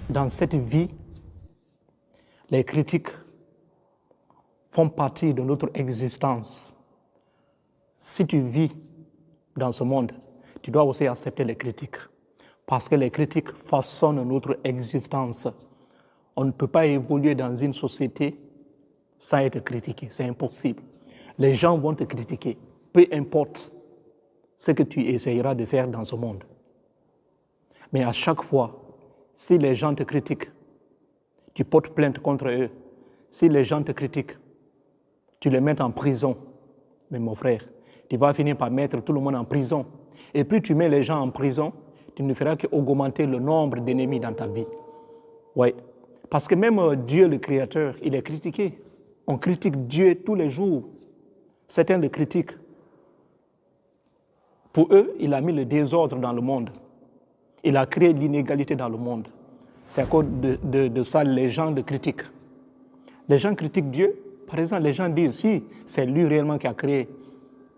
dans cette vie, les critiques font partie de notre existence. Si tu vis dans ce monde, tu dois aussi accepter les critiques. Parce que les critiques façonnent notre existence. On ne peut pas évoluer dans une société sans être critiqué. C'est impossible. Les gens vont te critiquer, peu importe ce que tu essayeras de faire dans ce monde. Mais à chaque fois, si les gens te critiquent, tu portes plainte contre eux. Si les gens te critiquent, tu les mets en prison. Mais mon frère, tu vas finir par mettre tout le monde en prison. Et plus tu mets les gens en prison, tu ne feras qu'augmenter le nombre d'ennemis dans ta vie. Oui, parce que même Dieu, le Créateur, il est critiqué. On critique Dieu tous les jours. Certains le critiquent. Pour eux, il a mis le désordre dans le monde. Il a créé l'inégalité dans le monde. C'est à cause de ça les gens le critiquent. Les gens critiquent Dieu. Par exemple, les gens disent, si c'est lui réellement qui a créé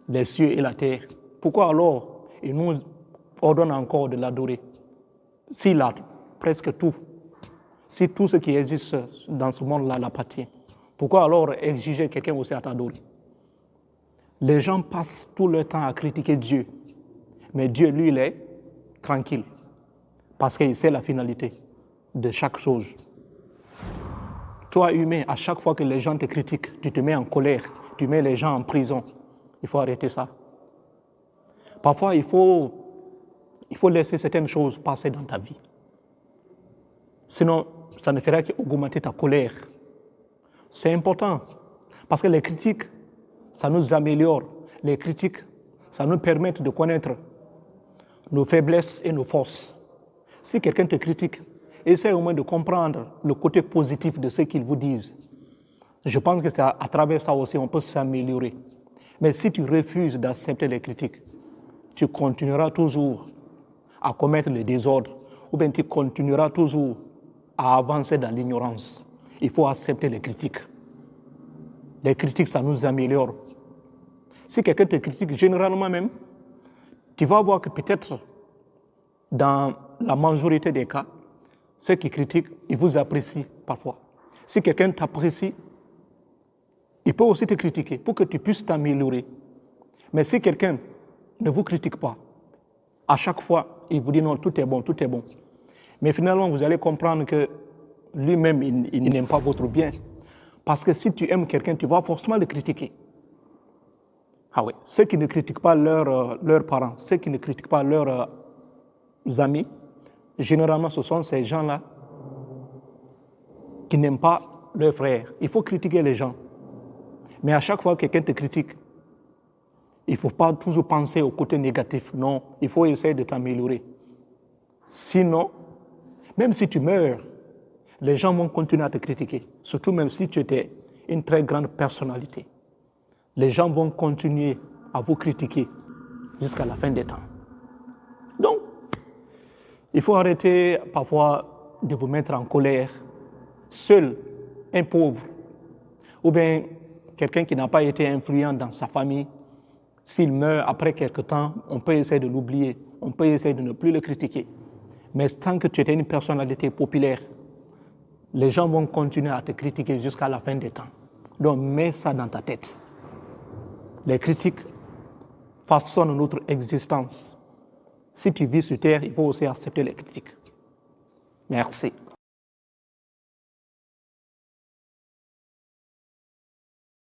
les cieux et la terre, pourquoi alors il nous ordonne encore de l'adorer? S'il a presque tout, si tout ce qui existe dans ce monde-là l'appartient, pourquoi alors exiger quelqu'un aussi à t'adorer? Les gens passent tout leur temps à critiquer Dieu, mais Dieu, lui, il est tranquille, parce qu'il sait la finalité de chaque chose. Toi, humain, à chaque fois que les gens te critiquent, tu te mets en colère, tu mets les gens en prison. Il faut arrêter ça. Parfois, il faut laisser certaines choses passer dans ta vie. Sinon, ça ne fera qu'augmenter ta colère. C'est important, parce que les critiques, ça nous améliore. Les critiques, ça nous permet de connaître nos faiblesses et nos forces. Si quelqu'un te critique, essaie au moins de comprendre le côté positif de ce qu'ils vous disent. Je pense que c'est à travers ça aussi on peut s'améliorer. Mais si tu refuses d'accepter les critiques, tu continueras toujours à commettre le désordre ou bien tu continueras toujours à avancer dans l'ignorance. Il faut accepter les critiques. Les critiques, ça nous améliore. Si quelqu'un te critique, généralement même, tu vas voir que peut-être dans la majorité des cas, ceux qui critiquent, ils vous apprécient parfois. Si quelqu'un t'apprécie, il peut aussi te critiquer pour que tu puisses t'améliorer. Mais si quelqu'un ne vous critique pas, à chaque fois, il vous dit non, tout est bon, tout est bon. Mais finalement, vous allez comprendre que lui-même, il n'aime pas votre bien. Parce que si tu aimes quelqu'un, tu vas forcément le critiquer. Ah oui, ceux qui ne critiquent pas leurs parents, ceux qui ne critiquent pas leurs amis, généralement, ce sont ces gens-là qui n'aiment pas leurs frères. Il faut critiquer les gens. Mais à chaque fois que quelqu'un te critique, il ne faut pas toujours penser au côté négatif. Non, il faut essayer de t'améliorer. Sinon, même si tu meurs, les gens vont continuer à te critiquer. Surtout même si tu étais une très grande personnalité. Les gens vont continuer à vous critiquer jusqu'à la fin des temps. Donc, il faut arrêter parfois de vous mettre en colère. Seul un pauvre ou bien quelqu'un qui n'a pas été influent dans sa famille, s'il meurt après quelque temps, on peut essayer de l'oublier, on peut essayer de ne plus le critiquer. Mais tant que tu étais une personnalité populaire, les gens vont continuer à te critiquer jusqu'à la fin des temps. Donc mets ça dans ta tête. Les critiques façonnent notre existence. Si tu vis sur terre, il faut aussi accepter les critiques. Merci.